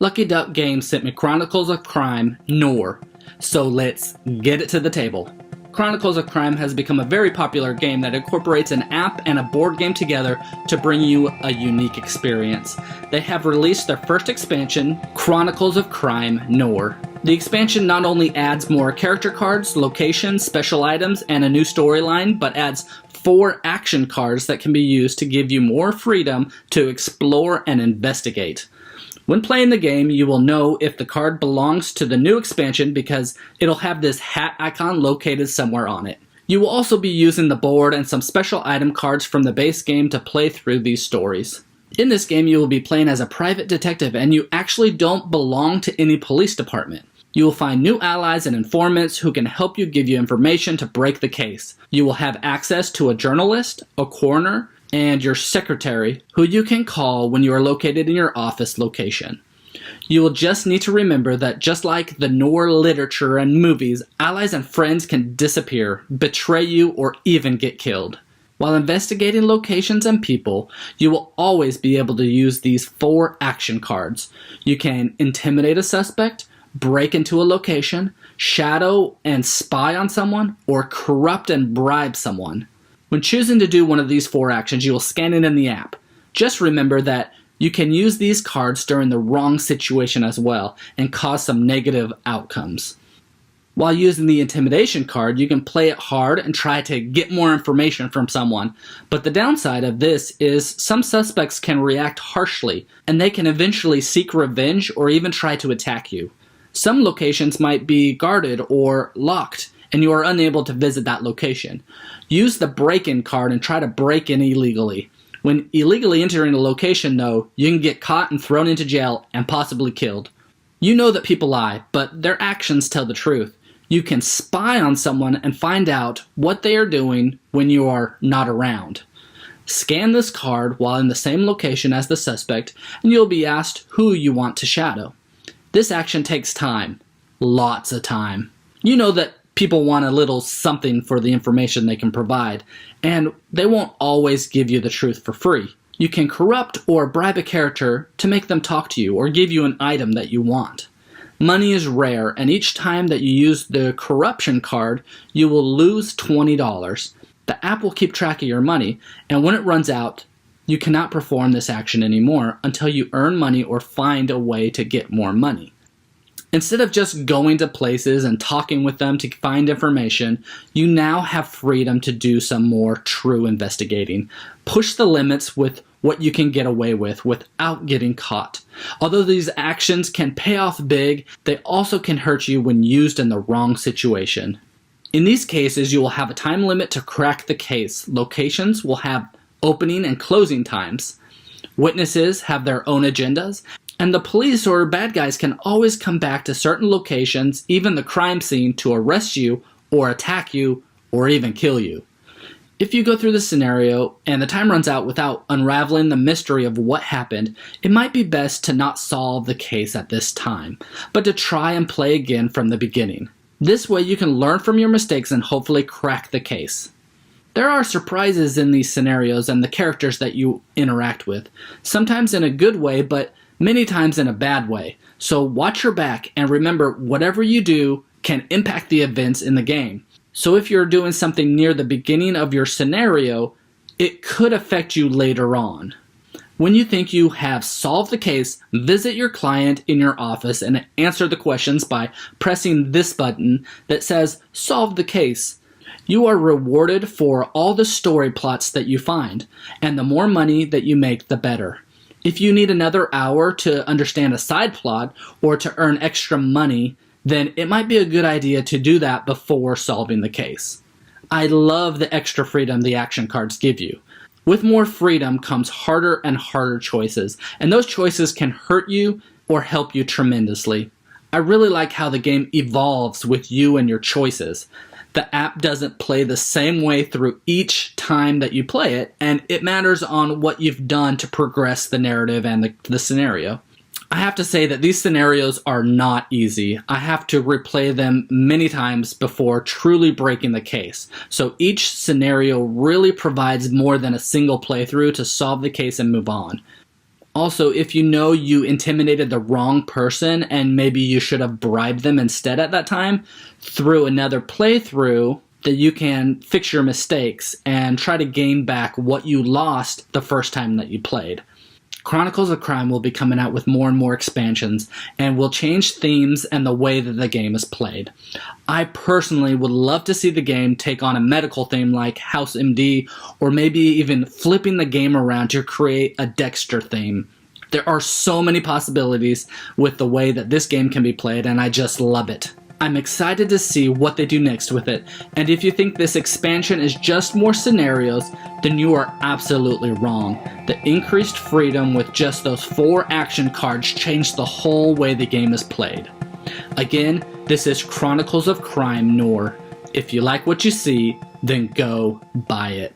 Lucky Duck Games sent me Chronicles of Crime, Noir, so let's get it to the table. Chronicles of Crime has become a very popular game that incorporates an app and a board game together to bring you a unique experience. They have released their first expansion, Chronicles of Crime, Noir. The expansion not only adds more character cards, locations, special items, and a new storyline, but adds 4 action cards that can be used to give you more freedom to explore and investigate. When playing the game, you will know if the card belongs to the new expansion because it'll have this hat icon located somewhere on it. You will also be using the board and some special item cards from the base game to play through these stories. In this game, you will be playing as a private detective and you actually don't belong to any police department. You will find new allies and informants who can help you give you information to break the case. You will have access to a journalist, a coroner, and your secretary, who you can call when you are located in your office location. You will just need to remember that just like the Noir literature and movies, allies and friends can disappear, betray you, or even get killed. While investigating locations and people, you will always be able to use these 4 action cards. You can intimidate a suspect, break into a location, shadow and spy on someone, or corrupt and bribe someone. When choosing to do one of these 4 actions, you will scan it in the app. Just remember that you can use these cards during the wrong situation as well and cause some negative outcomes. While using the intimidation card, you can play it hard and try to get more information from someone. But the downside of this is some suspects can react harshly and they can eventually seek revenge or even try to attack you. Some locations might be guarded or locked, and you are unable to visit that location. Use the break-in card and try to break in illegally. When illegally entering a location, though, you can get caught and thrown into jail and possibly killed. You know that people lie, but their actions tell the truth. You can spy on someone and find out what they are doing when you are not around. Scan this card while in the same location as the suspect, and you'll be asked who you want to shadow. This action takes time. Lots of time. You know that people want a little something for the information they can provide, and they won't always give you the truth for free. You can corrupt or bribe a character to make them talk to you or give you an item that you want. Money is rare, and each time that you use the corruption card, you will lose $20. The app will keep track of your money, and when it runs out, you cannot perform this action anymore until you earn money or find a way to get more money. Instead of just going to places and talking with them to find information, you now have freedom to do some more true investigating. Push the limits with what you can get away with without getting caught. Although these actions can pay off big, they also can hurt you when used in the wrong situation. In these cases, you will have a time limit to crack the case. Locations will have opening and closing times. Witnesses have their own agendas. And the police or bad guys can always come back to certain locations, even the crime scene, to arrest you or attack you or even kill you. If you go through the scenario and the time runs out without unraveling the mystery of what happened, it might be best to not solve the case at this time, but to try and play again from the beginning. This way you can learn from your mistakes and hopefully crack the case. There are surprises in these scenarios and the characters that you interact with, sometimes in a good way, but many times in a bad way. So watch your back and remember whatever you do can impact the events in the game. So if you're doing something near the beginning of your scenario, it could affect you later on. When you think you have solved the case, visit your client in your office and answer the questions by pressing this button that says "Solve the case." You are rewarded for all the story plots that you find, and the more money that you make, the better. If you need another hour to understand a side plot or to earn extra money, then it might be a good idea to do that before solving the case. I love the extra freedom the action cards give you. With more freedom comes harder and harder choices, and those choices can hurt you or help you tremendously. I really like how the game evolves with you and your choices. The app doesn't play the same way through each time that you play it, and it matters on what you've done to progress the narrative and the scenario. I have to say that these scenarios are not easy. I have to replay them many times before truly breaking the case. So each scenario really provides more than a single playthrough to solve the case and move on. Also, if you know you intimidated the wrong person and maybe you should have bribed them instead at that time, through another playthrough, that you can fix your mistakes and try to gain back what you lost the first time that you played. Chronicles of Crime will be coming out with more and more expansions and will change themes and the way that the game is played. I personally would love to see the game take on a medical theme like House MD, or maybe even flipping the game around to create a Dexter theme. There are so many possibilities with the way that this game can be played, and I just love it. I'm excited to see what they do next with it, and if you think this expansion is just more scenarios, then you are absolutely wrong. The increased freedom with just those 4 action cards changed the whole way the game is played. Again, this is Chronicles of Crime Noir. If you like what you see, then go buy it.